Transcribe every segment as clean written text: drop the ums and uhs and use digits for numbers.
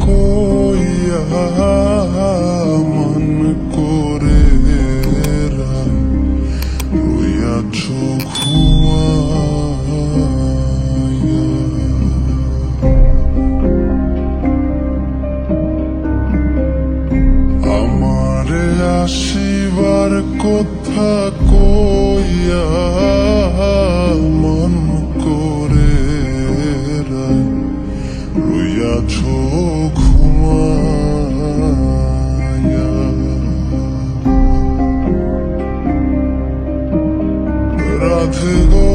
কইয়া মন করে রইয়াছ ঘুমাইয়া। আমারে আসিবার কথা কইয়া মন করে রইয়াছ ঘুমাইয়া। রাধে গো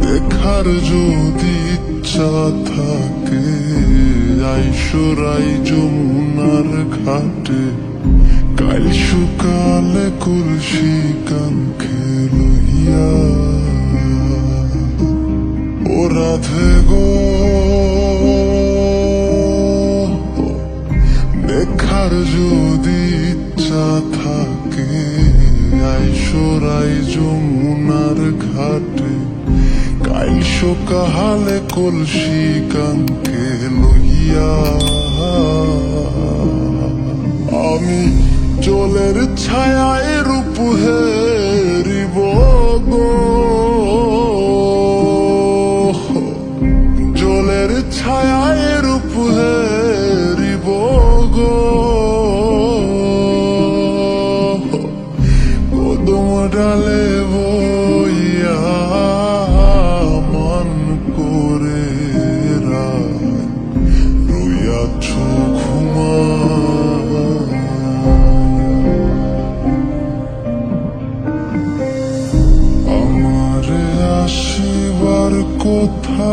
দেখার যদি ইচ্ছা থাকে আইসরাই যমুনার ঘাটে কাল সকালে কলসি কাঙ্খে লইয়া। ও রাধে গো দেখার যদি ইচ্ছা থাকে আইসরাই যমুনার ঘাটে কাল সকালে কলসি কাঙ্খে লইয়া। আমি জলের ছায়ায় রূপ হেরিব গো, জলের ছায়ায় রূপ হেরিব গো। কদম ডালে বইয়া মন করে রইয়াছ ঘুমাইয়া। আমারে আসিবার কথা